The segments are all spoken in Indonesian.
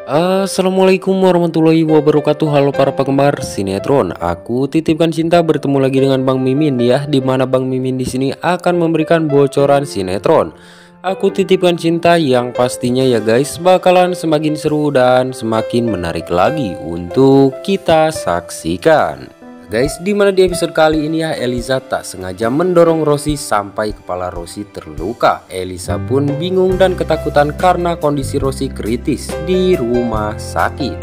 Assalamualaikum warahmatullahi wabarakatuh. Halo para penggemar sinetron. Aku titipkan cinta bertemu lagi dengan Bang Mimin ya. Dimana Bang Mimin di sini akan memberikan bocoran sinetron. Aku titipkan cinta yang pastinya ya guys bakalan semakin seru dan semakin menarik lagi untuk kita saksikan. Guys, dimana di episode kali ini ya Eliza tak sengaja mendorong Rosi sampai kepala Rosi terluka. Eliza pun bingung dan ketakutan karena kondisi Rosi kritis di rumah sakit.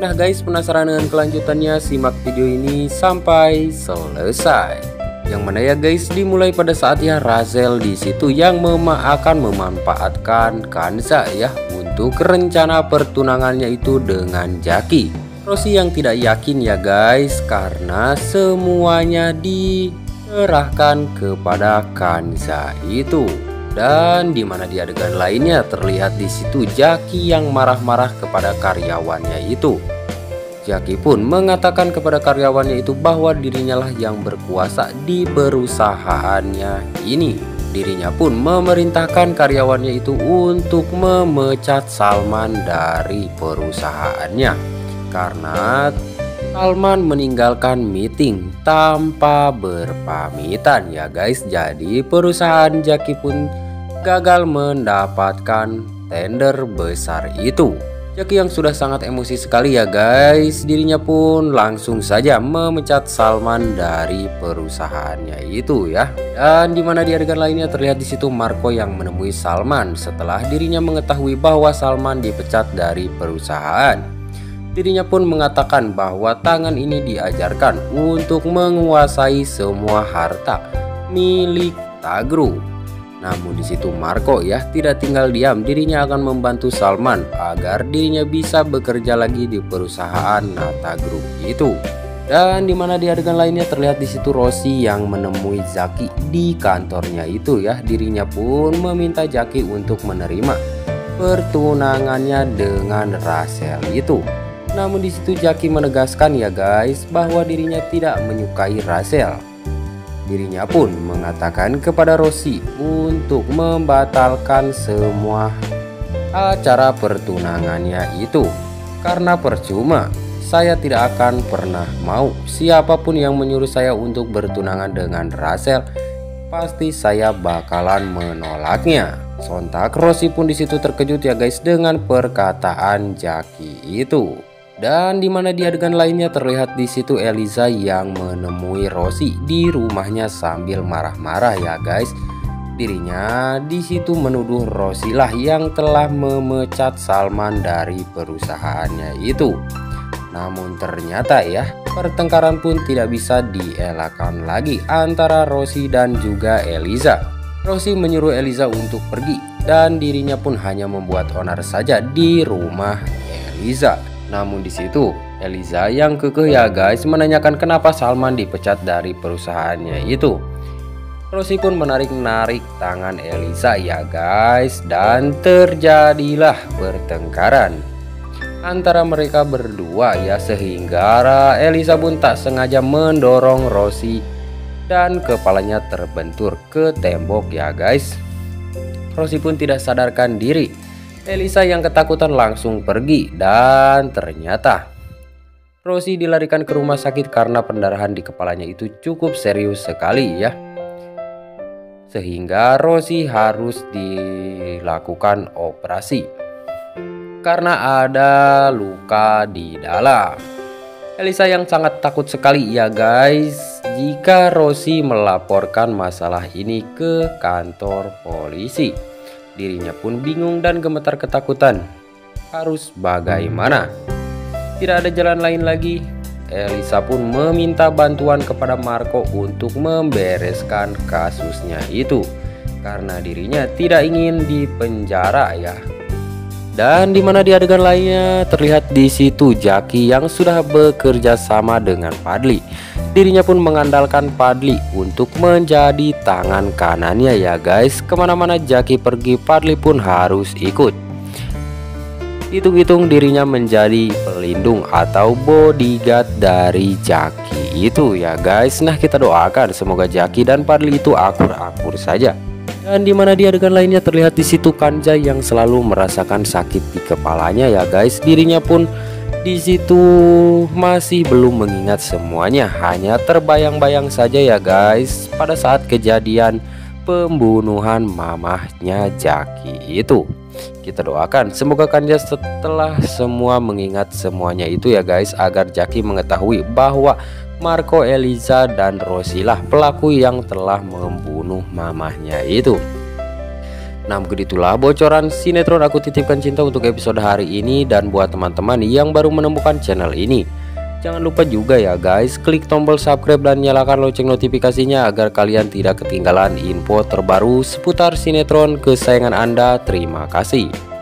Nah guys, penasaran dengan kelanjutannya? Simak video ini sampai selesai. Yang mana ya guys, dimulai pada saat ya Razel di situ yang akan memanfaatkan Kanza ya untuk rencana pertunangannya itu dengan Jaki. Rosi yang tidak yakin ya guys karena semuanya diserahkan kepada Kanza itu. Dan dimana di adegan lainnya terlihat di situ Jaki yang marah-marah kepada karyawannya itu. Jaki pun mengatakan kepada karyawannya itu bahwa dirinya lah yang berkuasa di perusahaannya ini. Dirinya pun memerintahkan karyawannya itu untuk memecat Salman dari perusahaannya. Karena Salman meninggalkan meeting tanpa berpamitan ya guys. Jadi perusahaan Jaki pun gagal mendapatkan tender besar itu. Jaki yang sudah sangat emosi sekali ya guys, dirinya pun langsung saja memecat Salman dari perusahaannya itu ya. Dan dimana di adegan lainnya terlihat di situ Marco yang menemui Salman setelah dirinya mengetahui bahwa Salman dipecat dari perusahaan. Dirinya pun mengatakan bahwa tangan ini diajarkan untuk menguasai semua harta milik Tagru. Namun di situ Marco ya tidak tinggal diam, dirinya akan membantu Salman agar dirinya bisa bekerja lagi di perusahaan Nata Group itu. Dan dimana di adegan lainnya terlihat di situ Rosi yang menemui Zaki di kantornya itu ya. Dirinya pun meminta Jaki untuk menerima pertunangannya dengan Rachel itu. Namun di situ Jaki menegaskan ya guys bahwa dirinya tidak menyukai Rachel. Dirinya pun mengatakan kepada Rosi untuk membatalkan semua acara pertunangannya itu. Karena percuma, saya tidak akan pernah mau. Siapapun yang menyuruh saya untuk bertunangan dengan Rachel, pasti saya bakalan menolaknya. Sontak Rosi pun di situ terkejut ya guys dengan perkataan Jaki itu. Dan dimana di adegan lainnya terlihat di situ Eliza yang menemui Rosi di rumahnya sambil marah-marah ya guys. Dirinya di situ menuduh Rosi lah yang telah memecat Salman dari perusahaannya itu. Namun ternyata ya pertengkaran pun tidak bisa dielakkan lagi antara Rosi dan juga Eliza. Rosi menyuruh Eliza untuk pergi dan dirinya pun hanya membuat onar saja di rumah Eliza. Namun di situ Eliza yang kekeh ya guys menanyakan kenapa Salman dipecat dari perusahaannya itu. Rosi pun menarik-narik tangan Eliza ya guys dan terjadilah pertengkaran antara mereka berdua ya, sehingga Eliza pun tak sengaja mendorong Rosi dan kepalanya terbentur ke tembok ya guys. Rosi pun tidak sadarkan diri. Eliza yang ketakutan langsung pergi dan ternyata Rosi dilarikan ke rumah sakit karena pendarahan di kepalanya itu cukup serius sekali ya. Sehingga Rosi harus dilakukan operasi karena ada luka di dalam. Eliza yang sangat takut sekali ya guys jika Rosi melaporkan masalah ini ke kantor polisi. Dirinya pun bingung dan gemetar ketakutan. Harus bagaimana? Tidak ada jalan lain lagi. Eliza pun meminta bantuan kepada Marco untuk membereskan kasusnya itu. Karena dirinya tidak ingin dipenjara ya. Dan dimana di adegan lainnya terlihat di situ Jaki yang sudah bekerja sama dengan Fadli. Dirinya pun mengandalkan Fadli untuk menjadi tangan kanannya ya guys. Kemana-mana Jaki pergi Fadli pun harus ikut. Hitung-hitung dirinya menjadi pelindung atau bodyguard dari Jaki itu ya guys. Nah kita doakan semoga Jaki dan Fadli itu akur-akur saja. Dan dimana di adegan lainnya terlihat di situ Kanja yang selalu merasakan sakit di kepalanya ya guys. Dirinya pun di situ masih belum mengingat semuanya, hanya terbayang-bayang saja ya guys pada saat kejadian pembunuhan mamahnya Jaki itu. Kita doakan semoga Kanja setelah semua mengingat semuanya itu ya guys, agar Jaki mengetahui bahwa Marco, Eliza, dan Rosilah pelaku yang telah membunuh mamahnya itu. Nah, begitulah bocoran sinetron Aku Titipkan Cinta untuk episode hari ini. Dan buat teman-teman yang baru menemukan channel ini, jangan lupa juga ya guys, klik tombol subscribe dan nyalakan lonceng notifikasinya agar kalian tidak ketinggalan info terbaru seputar sinetron kesayangan Anda. Terima kasih.